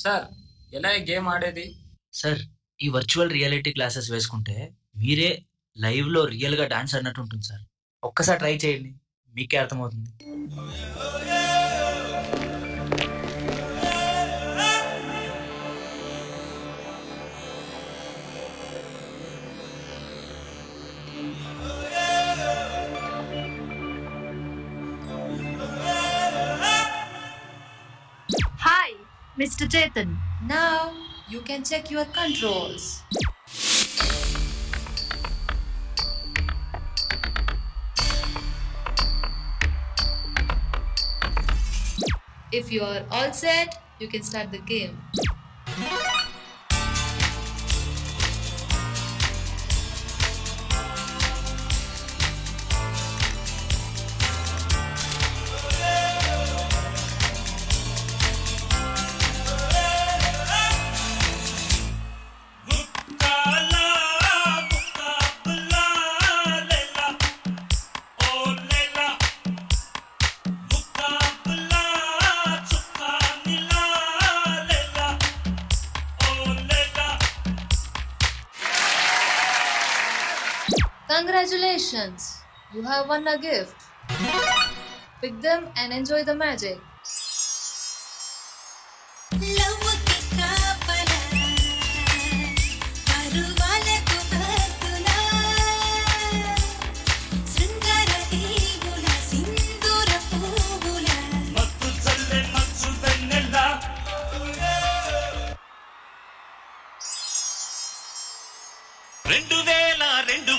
సార్, ఎలా ఈ గేమ్ ఆడేది? సార్, ఈ వర్చువల్ రియాలిటీ క్లాసెస్ వేసుకుంటే మీరే లైవ్లో రియల్గా డాన్స్ ఆడినట్టు ఉంటుంది సార్. ఒక్కసారి ట్రై చేయండి, మీకే అర్థమవుతుంది. Hi, Mr. Chetan. Now you can check your controls. If you are all set, you can start the game. Congratulations! You have won a gift. Pick them and enjoy the magic.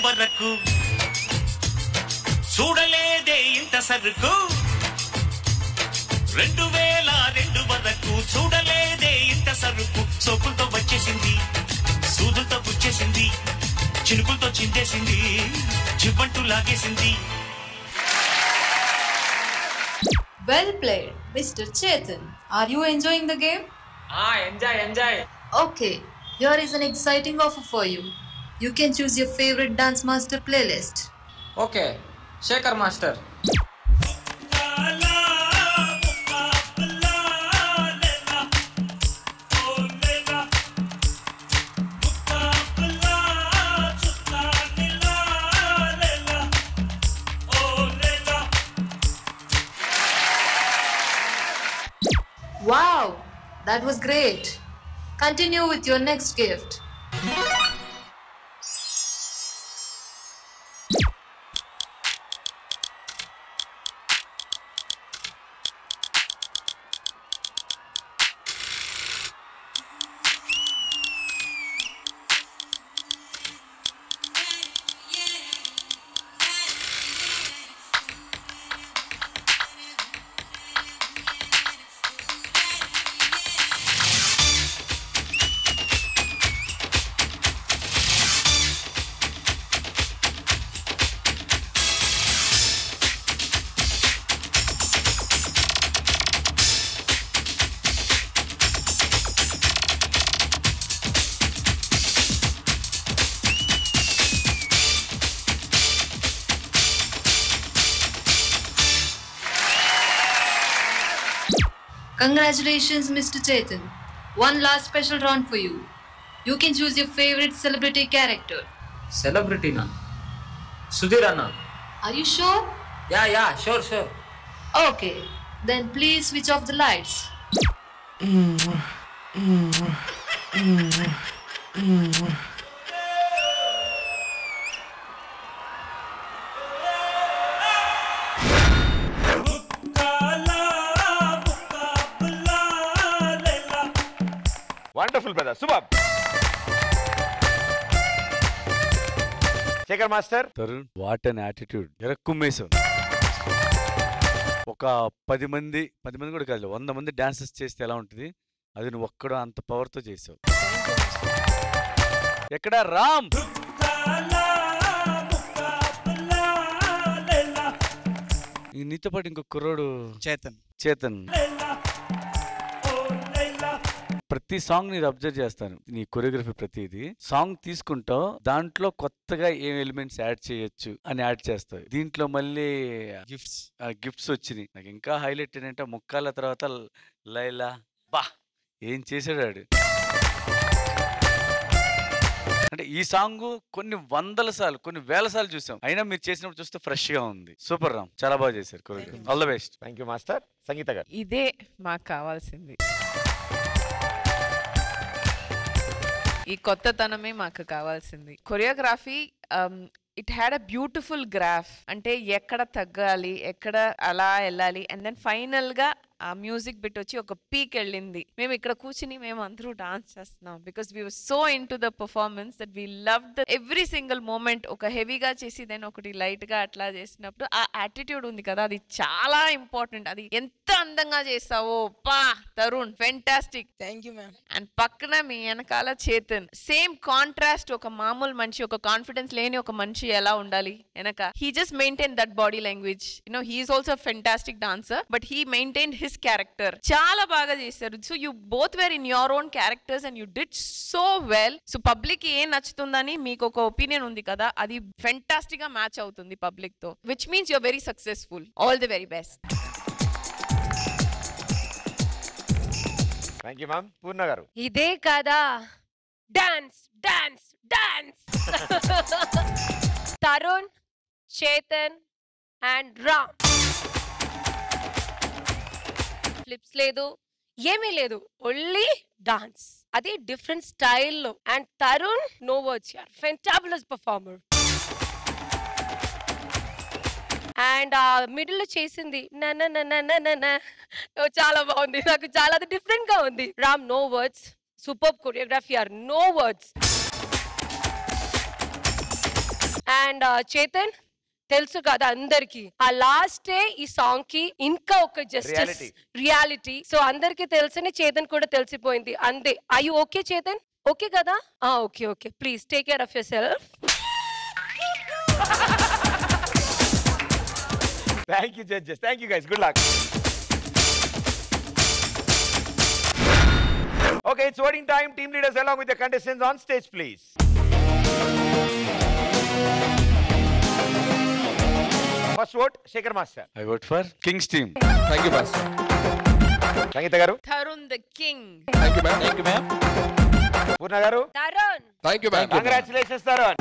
వరకు చూడలేదే ఇంత సరుకు 2002 వరకు చూడలేదే ఇంత సరుకు సోకులతో వచ్చేసింది సూదులతో గుచ్చేసింది చినుకులతో చిందేసింది చివ్వంటూ లాగేసింది. Well played, Mr. Chetan. Are you enjoying the game? Enjoy. Okay, here is an exciting offer for you. You can choose your favorite dance master playlist. Okay, Shekhar Master. Wow, that was great. Continue with your next gift. Congratulations, Mr. Chetan. One last special round for you. You can choose your favorite celebrity character. Celebrity na? Sudhir Anna. Are you sure? Yeah, sure. Okay, then please switch off the lights. Wonderful, brother. Superb. Shekhar Master. Tarun, what an attitude. ఎరక్కుమ్మేశావు. ఒక 10 మంది కూడా కాదు, 100 మంది dances చేస్తే ఎలా ఉంటుంది, అది నువ్వు ఒక్కడో అంత పవర్తో చేసావు. ఎక్కడ రామ్? నీతో పాటు ఇంకో కుర్రోడు చేతన్. ప్రతి సాంగ్ నేను అబ్జర్వ్ చేస్తాను, నీ కొరియోగ్రఫీ ప్రతిది సాంగ్ తీసుకుంటావు, దాంట్లో కొత్తగా ఏం ఎలిమెంట్స్ యాడ్ చేయొచ్చు అని యాడ్ చేస్తావు. దీంట్లో మళ్ళీ గిఫ్ట్స్ వచ్చినాయి. నాకు ఇంకా హైలైట్ ఏంటంటే ముక్కాల తర్వాత లైలా బా ఏం చేశాడు ఆడు. అంటే ఈ సాంగ్ కొన్ని 100 సార్లు కొన్ని 1000 సార్లు చూసాం, అయినా మీరు చేసినప్పుడు చూస్తే ఫ్రెష్ గా ఉంది. సూపర్ రామ్, చాలా బాగా చేశారు choreography. All the best. Thank you master. Sangeetha garu. ఇదే మాకు కావాల్సింది, ఈ కొత్తతనమే మాకు కావాల్సింది. Choreography it had a beautiful graph, అంటే ఎక్కడ తగ్గాలి ఎక్కడ అలా వెళ్ళాలి, అండ్ దెన్ ఫైనల్ గా ఆ మ్యూజిక్ బిట్ వచ్చి ఒక పీక్ వెళ్ళింది. మేము ఇక్కడ కూర్చుని మేము అందరూ డాన్స్ చేస్తున్నాం because we were so into the performance that we love the every single moment. ఒక హెవీగా చేసి దెన్ ఒకటి లైట్ గా అట్లా చేసినప్పుడు ఆ యాటిట్యూడ్ ఉంది కదా, అది చాలా ఇంపార్టెంట్. అది ఎంత అందంగా చేస్తావో పా Tarun, fantastic. Thank you ma'am. And పక్కన మీ వెనకాల చేతన్, సేమ్ కాంట్రాస్ట్. ఒక మామూలు మనిషి, ఒక కాన్ఫిడెన్స్ లేని ఒక మనిషి ఎలా ఉండాలి వెనక, he just maintain that body language. You know he is also fantastic dancer, but he maintain his character. చాలా బాగా చేశారు. So you both wear in your own characters and you did so well. So public ఏం నచ్చుతుందని మీకు ఒక opinion ఉంది కదా, అది ఫెంటాస్టిక్ గా మ్యాచ్ అవుతుంది పబ్లిక్ తో, which means you're very successful. All the very best. Thank you ma'am. Poorna garu. ఇదే కదా dance dance dance. Tarun, Chetan and Ram. Flips ledu, yemi ledu, only dance. Adi different style lo. And Tarun, no words here. Fantabulous performer. And middle lo chesindi na na na na na na na. Chala baagundi. Naku chala different ga undi. Ram, no words. Superb choreography here, no words. And Chetan, తెలుసు కదా అందరికి ఆ last ఈ song కి ఇంకా ఒక justice reality so అందరికి తెలుసని చేతన్ కూడా తెలిసిపోయింది అంతే. Are you okay Chetan? Okay కదా? Okay okay, please take care of yourself. Thank you judges, thank you guys, good luck. Okay, it's voting time. Team leaders along with the contestants on stage, please. First vote, Shekhar Master. I vote for King's team. Thank you, Master. Sangeeta garu. Tarun the king. Thank you, ma'am. Thank you, ma'am. Purna garu. Tarun. Thank you, ma'am. Congratulations, Tarun.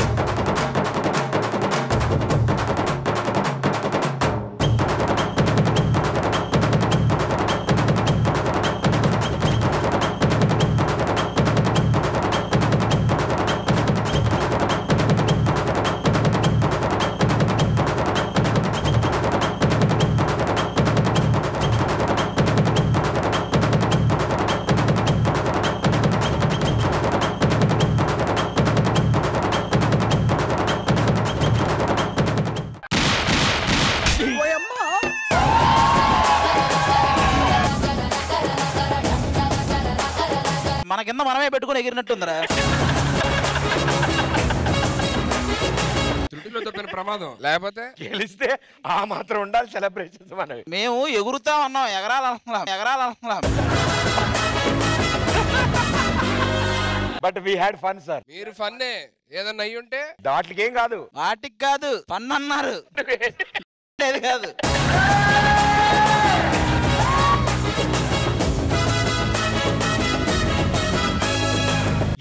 మన కింద మనమే పెట్టుకుని ఎగిరినట్టుందిరా. త్రుటిలో తప్పిన ప్రమాదం, లేకపోతే గెలిస్తే ఆ మాత్రం ఉండాలి సెలబ్రేషన్స్ మనవి. మేము ఎగురుతా ఉన్నాం, ఎగరాలనుకున్నాం. But we had fun sir. మీరు ఫన్నే ఏదన్నా అయ్యి ఉంటే దాట్లకి ఏం కాదు. వాటికి కాదు, ఫన్ అన్నారు. లేదు కాదు.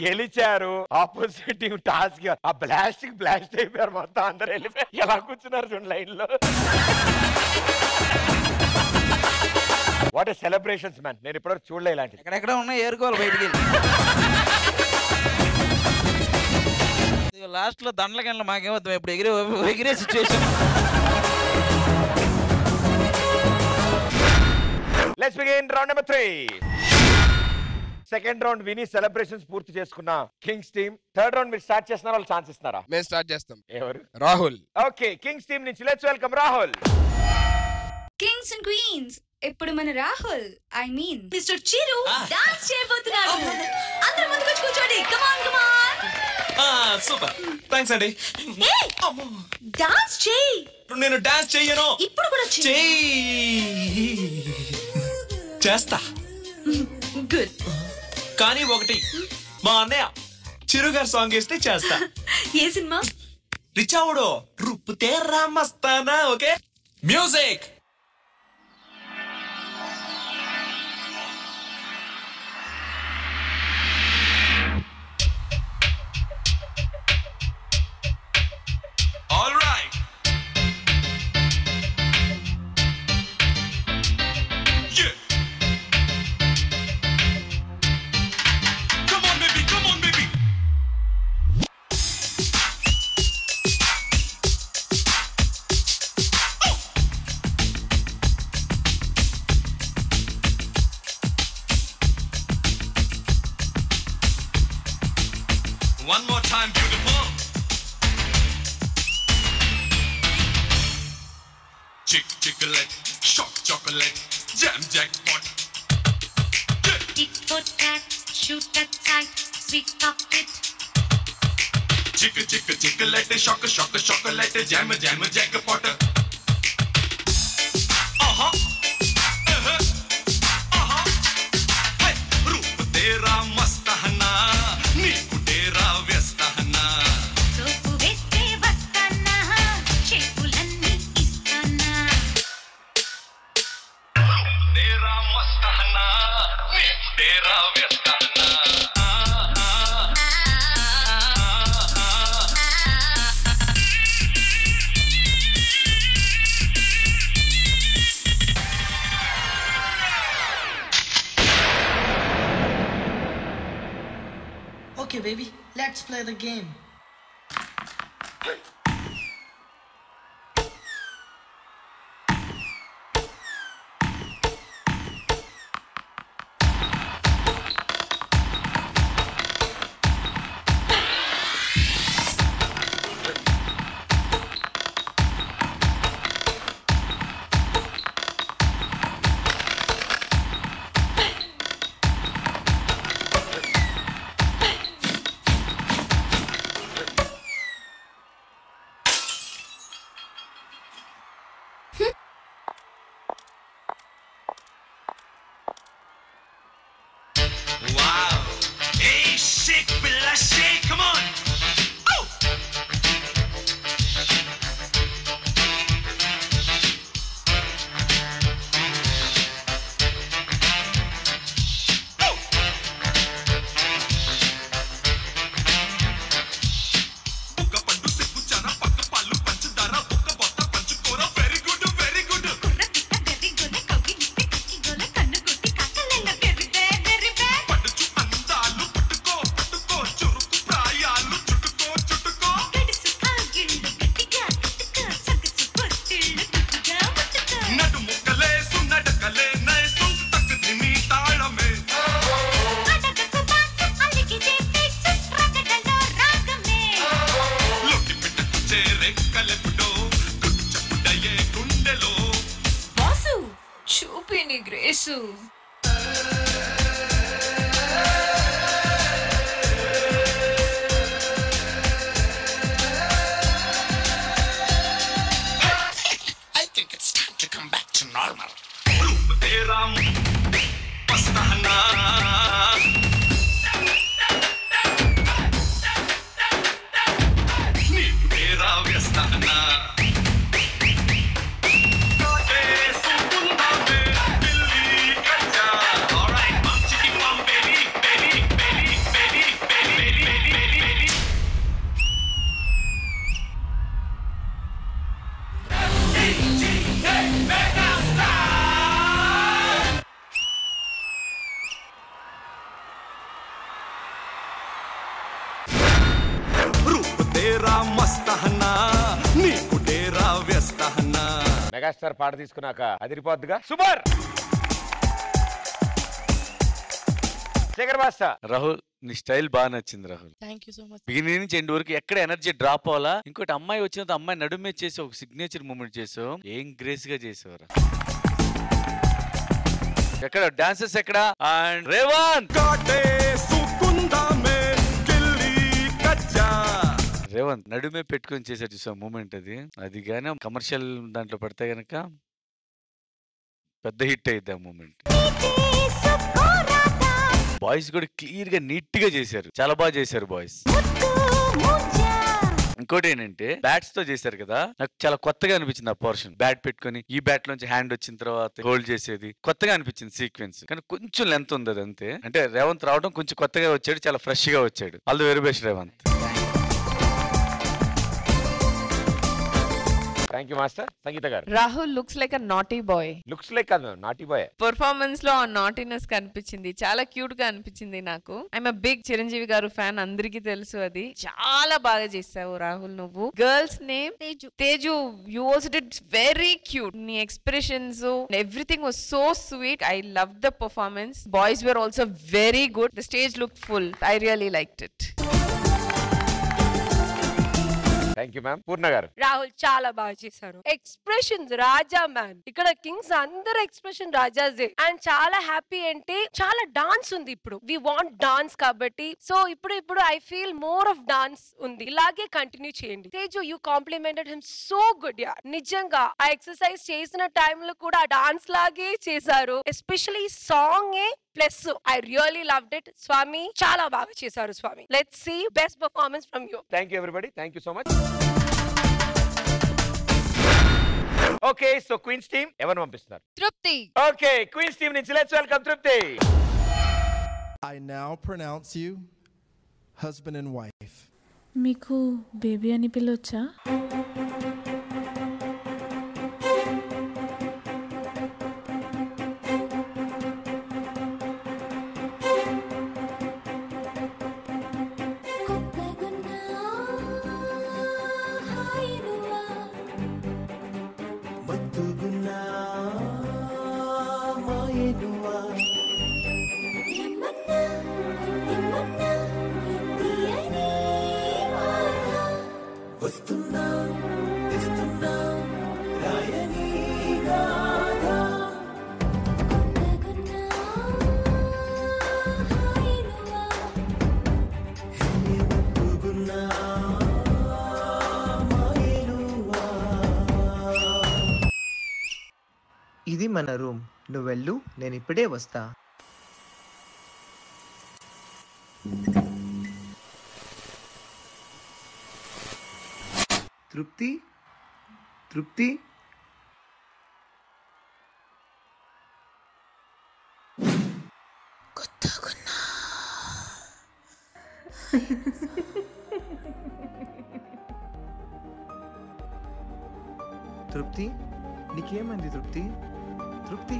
గెలిచారు ఆపోజిట్ టీమ్ టాస్క్. ఆ బ్లాస్ట్ అయిపోయారు మొత్తం, అందరూ వెళ్ళిపోయి ఎలా కూర్చున్నారు చూడండి లైన్ లో. వాట్ ఏ సెలబ్రేషన్స్ మ్యాన్, నేను ఇప్పటివరకు చూడలే ఇలాంటి. ఎక్కడెక్కడ ఉన్నాయి ఏరుకోవాలి బయటికి వెళ్ళి. లాస్ట్ లో దండల గంటలు మాకేమవుతాం ఇప్పుడు ఎగిరే situation. Let's begin round number 3. Second round విని సెలబ్రేషన్స్ పూర్తి చేసుకున్న కింగ్స్ టీమ్. థర్డ్ రౌండ్ మీరు స్టార్ట్ చేస్తున్నారు, వాళ్ళు ఛాన్స్ ఇస్తున్నారా? మేము స్టార్ట్ చేస్తాం. ఎవరు? రాహుల్. ఓకే, కింగ్స్ టీమ్ నుంచి let's welcome Rahul. Kings and queens, ఇప్పుడు మన Rahul I mean mister Chiru dance చేయబోతున్నాడు. అందరూ ముందుకు వచ్చి కూర్చోండి. Come on come on. Super, thanks అండి. డాన్స్ చేయి. నేను డాన్స్ చెయ్యను. ఇప్పుడు కూడా చేస్తా. గుడ్. కానీ ఒకటి, మా అన్నయ్య చిరుగారు సాంగ్ వేస్తే చేస్తా. ఏ సినిమా? రిచావుడో రూపు తేరా మస్తానా. Okay, music. All right. Yeah. Come on, baby. Come on, baby. One more time, beautiful. Chick-chick-a-let, shock chocolate, jam jackpot. Tit for tat, shoot at sight, sweet pocket. Chick-chick-a-chick-a-let, shock-a-shock-a-chocolate, jam jackpot. Hey, roop tera mast hana, neeku tera vyasta hana. Sopu veste vastana, chepulanni istana. Tera mast hana, neeku tera vyasta hana. Okay, baby, let's play the game. Wow. Hey, shake, Bella, shake. Come on. Oh. Buka pandu seku chana pakka palu panchadara buka botta panchukora very good very good. పడుచు అందాలు పుట్టుకో పుట్టుకో చురుకు ప్రాయాలు చుట్టుకో చుట్టుకో నడుము కలేసు నడకలే nice తక్కుది నీ తాళమే లొట్టి పిట్టకు చేరే కలెపుడో గుట్టు చప్పుడయ్యే గుండెలో boss చూపి నీ grace I think it's time to come back to normal. रूप तेरा मस्ताना नीक तेरा व्यस्ताना काटे सुकुंदा में दिल्ली कच्चा alright bum chickie bum baby baby baby baby baby baby baby रूप तेरा मस्ताना नीకు तेरा व्यस्ताना మెగాస్టార్ పాట తీసుకున్నాక అదిరిపోద్దుగా సూపర్ శేఖర్ మాస్టర్. రాహుల్ నీ స్టైల్ బాగా నచ్చింది Rahul. Thank you so much. Beginning నుంచి ఎండ్ వరకు ఎక్కడ ఎనర్జీ డ్రాప్ అవ్వాలా. ఇంకోటి అమ్మాయి వచ్చినంత అమ్మాయి నడుమే చేసి ఒక సిగ్నేచర్ మూమెంట్ చేసావు. ఏం గ్రేస్ గా చేసావురా. ఎక్కడ డాన్సెస్ ఎక్కడ అండ్ రేవంత్ काटे सुकुंदा में दिल्ली कच्चा రేవంత్ నడుమే పెట్టుకొని చేసాడు చూసా మూమెంట్ అది. అది గానీ కమర్షియల్ దాంట్లో పడితే గనక పెద్ద హిట్ అయింది ఆ మూమెంట్. బాయ్స్ కూడా క్లియర్ గా నీట్ గా చేశారు. చాలా బాగా చేశారు బాయ్స్. ఇంకోటి ఏంటంటే బ్యాట్స్ తో చేశారు కదా, నాకు చాలా కొత్తగా అనిపించింది ఆ పోర్షన్. బ్యాట్ పెట్టుకొని ఈ బ్యాట్ లోంచి హ్యాండ్ వచ్చిన తర్వాత హోల్డ్ చేసేది కొత్తగా అనిపించింది సీక్వెన్స్. కానీ కొంచెం లెంత్ ఉంది అది అంతే. అంటే రేవంత్ రావడం కొంచెం కొత్తగా వచ్చాడు, చాలా ఫ్రెష్ గా వచ్చాడు. All the very best Revanth. Thank you master. Sangeetha garu. Rahul looks like a naughty boy. Looks like naughty boy. Performance లో ఆ నాటీనెస్ కనిపించింది. చాలా క్యూట్ గా అనిపించింది నాకు. ఐఎమ్ అ బిగ్ చిరంజీవి గారు ఫ్యాన్, అందరికీ తెలుసు అది. చాలా బాగా చేసావు రాహుల్ నువ్వు. Girls name Teju. You also did very cute. నీ expressions everything was so sweet. I love the performance. Boys were also very good. The stage look full. I really liked it. Thank you ma'am. Poorna garu. Rahul చాలా బాగా చేశారు. Expressions Raja man. ఇక్కడ kings అందరు expression రాజాజే. And చాలా happy అంటే చాలా dance ఉంది ఇప్పుడు. వి వాంట్ డాన్స్ కాబట్టి సో ఇప్పుడు I feel more of dance ఉంది. ఇలాగే కంటిన్యూ చేయండి. Teju you complimented him so good yeah. నిజంగా ఆ ఎక్సర్సైజ్ చేసిన టైంలో కూడా డాన్స్ లాగే చేశారు. Especially song A plus I really loved it. Swami చాలా బాగా చేశారు Swami. Let's see best performance from you. Thank you everybody. Thank you so much. Okay so queens team ఎవరు పంపిస్తున్నారు? తృప్తి. ఓకే క్వీన్స్ టీమ్ నుంచి let's welcome Trupti. I now pronounce you husband and wife. మీకు baby అని పిలవచ్చా? వస్తున్నా తెస్తున్నా రాయని గాథ ఇది మన రూమ్ నువ్వు వెళ్ళు నేను ఇప్పుడే వస్తా తృప్తి తృప్తి తృప్తి నీకేమైంది తృప్తి తృప్తి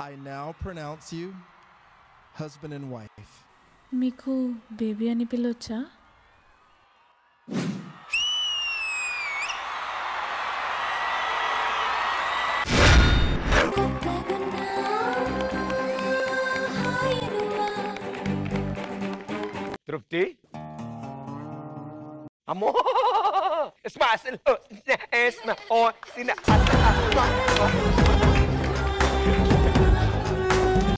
I now pronounce you husband and wife. మీకు బేబీ అని పిలవచ్చా? తృప్తి అమ్మో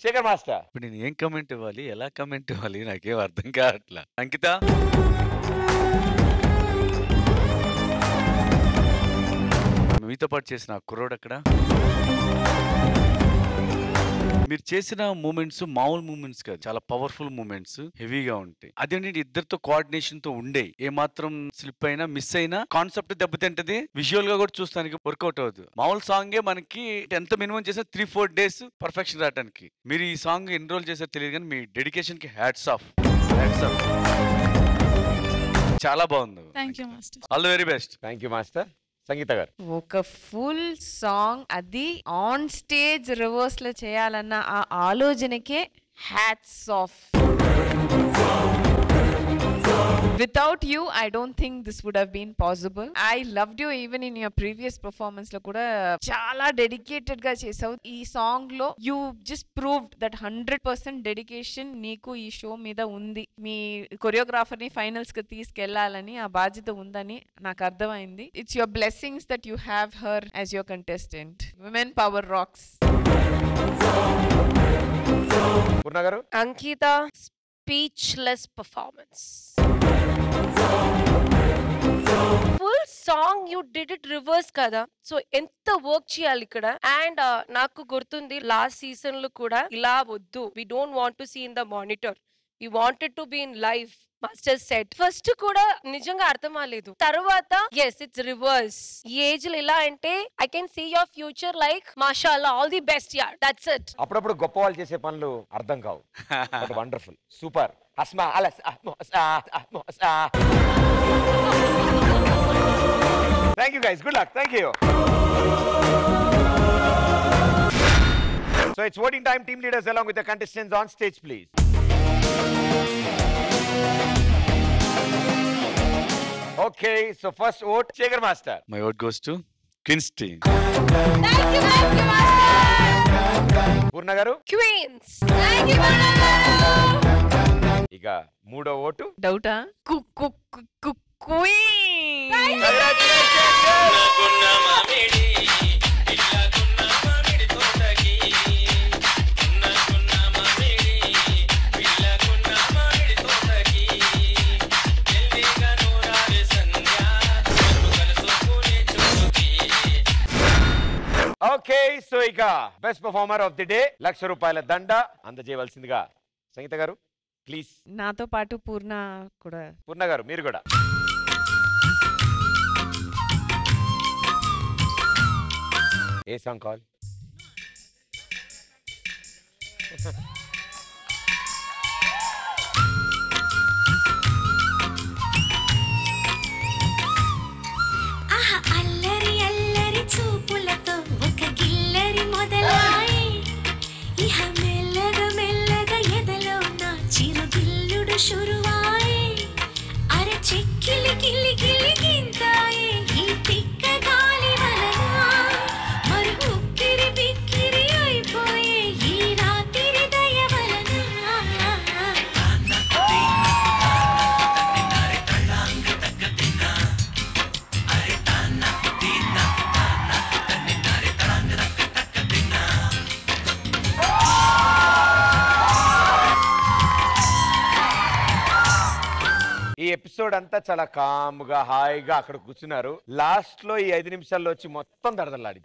శేఖర్ మాస్టర్ ఇప్పుడు నేను ఏం కమెంట్ ఇవ్వాలి ఎలా కమెంట్ ఇవ్వాలి నాకేం అర్థం కావట్లా. అంకిత మీతో పాటు చేసిన కుర్రోడు అక్కడ మీరు చేసిన మూమెంట్స్ మామూలు మూమెంట్స్ కాదు, చాలా పవర్ఫుల్ మూమెంట్స్, హెవీగా ఉంటాయి. అదేంటంటే ఇద్దరితో కోఆర్డినేషన్ తో ఉండే ఏ మాత్రం స్లిప్ అయినా మిస్ అయినా కాన్సెప్ట్ దెబ్బతింటది, విజువల్ గా కూడా చూస్తానికి వర్కౌట్ అవుతుంది. మామూలు సాంగే మనకి ఎంత మినిమం చేసినా 3-4 days పర్ఫెక్షన్ రావడానికి. మీరు ఈ సాంగ్ ఎన్రోల్ చేసారు తెలియదు కానీ మీ డెడికేషన్ కి హ్యాట్స్ ఆఫ్. చాలా బాగుంది. Thank you master. All the very best. Thank you master. Sangeetha garu ఒక ఫుల్ సాంగ్ అది ఆన్ స్టేజ్ రివర్స్ లో చేయాలన్న ఆ ఆలోచనకే hats off. Without you, I don't think this would have been possible. I loved you even in your previous performance లో కూడా చాలా dedicated గా చేసావు. ఈ సాంగ్ లో you just proved that 100% dedication నీకు ఈ షో మీద ఉంది. మీ కొరియోగ్రాఫర్ ని ఫైనల్స్ కి తీసుకెళ్లాలని ఆ బాధ్యత ఉందని నాకు అర్థమైంది. It's your blessings that you have her as your contestant. Women power rocks. Poorna garu Ankita speechless performance. Full song you did it reverse కదా, సో ఎంత వర్క్ చేయాలి ఇక్కడ. అండ్ నాకు గుర్తుంది లాస్ట్ సీజన్ లో కూడా ఇలా వద్దు, we don't want to see in the monitor, we wanted to be in live master set. First కూడా నిజంగా అర్థం అవ్వలేదు, తర్వాత ఎస్ ఇట్స్ రివర్స్. ఈ ఏజ్ లో ఇలా అంటే I can see your future like మాషాల్లా, ఆల్ ది బెస్ట్ యార్, దట్స్ ఇట్. అప్పుడప్పుడు గొప్ప వాళ్ళు చేసే పనులు అర్థం కావు, బట్ వండర్ఫుల్, సూపర్. అస్మా అలస్ Thank you guys. Good luck. Thank you. So it's voting time. Team leaders along with the contestants on stage, please. Okay, so first vote, Shekhar Master. My vote goes to Queen's team. Purna garu? Queens. ఇక మూడో vote డౌటా queen. Okay, so ఇక best performer of the day ₹1,00,000 దండ అందజేయవలసిందిగా సంగీత గారు please. నాతో పాటు పూర్ణ కూడా. పూర్ణ గారు మీరు కూడా. ఏ సాంగ్ కాల్? అల్లరి అల్లరి చూపులతో ఒక గిల్లరి మొదలాయి ఇహ మెల్లగా మెల్లగా ఎదలో నా చిరుగిల్లుడు షురువాయి అరే చెక్కిలి గిల్లి గిల్లి గింతాయి ఈ తిక్క గాలి వలన మరి ఉక్కిరి బిక్కిరి అయిపోయే ఈ రాత్రి దయ వలన. ఈ ఎపిసోడ్ అంతా చాలా కామ్ గా హాయిగా అక్కడ కూర్చున్నారు. లాస్ట్ లో ఈ 5 నిమిషాల్లో వచ్చి మొత్తం దడదలాడి.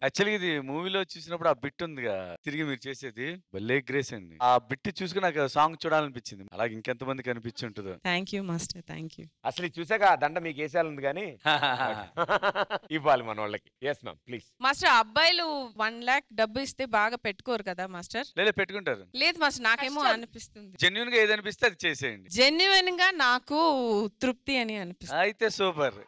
యాక్చువల్గా ఇది మూవీలో చూసినప్పుడు ఆ బిట్ ఉందిగా తిరిగి మీరు చేసేది భలే గ్రేస్ అండి. ఆ బిట్ చూసుకుని నాకు సాంగ్ చూడాలనిపించింది. అలాగే ఇంకెంతమంది కనిపించి ఉంటుందో. Thank you master, thank you. అసలు ఇది చూసాక ఆ దండ మీకు వేసేయాలి కానీ ఇవ్వాలి మన వాళ్ళకి. Yes ma'am please. మాస్టర్ అబ్బాయిలు 1 lakh డబ్బు ఇస్తే బాగా పెట్టుకోరు కదా మాస్టర్? లేదా పెట్టుకుంటారు. లేదు మాస్టర్, నాకేమో అనిపిస్తుంది జెన్యున్ గా ఏదనిపిస్తే అది చేసేయండి. జెన్యున్ గా నాకు తృప్తి అని అనిపిస్తుంది. అయితే సూపర్.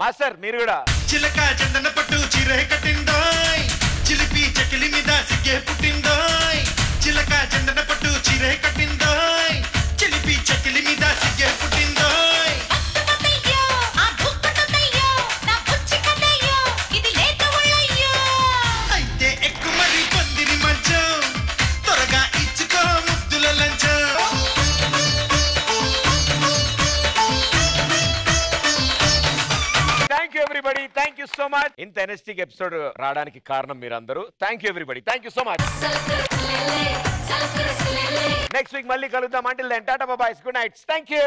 మాస్టర్ మీరు కూడా. చిలక చందన పట్టు చీరే కట్టిందోయ్ చిలిపి చకిలి మీద సిగ్గే పుట్టిందోయ్ చిలక చందన పట్టు చీరే కట్టిందోయ్ చిలిపి చకిలి మీద సిగ్గే పుట్టిందోయ్ అయితే ఎక్కువ మరి పొందిని మంచం త్వరగా ఇచ్చుకో ముద్దుల లంచం. Thank you everybody, thank you so much. ఇంత ఎనర్జెటిక్ ఎపిసోడ్ రావడానికి కారణం మీరందరూ. Thank you everybody, thank you so much. Next week మళ్ళీ కలుద్దాం. Until then tata bye bye, good night. Thank you.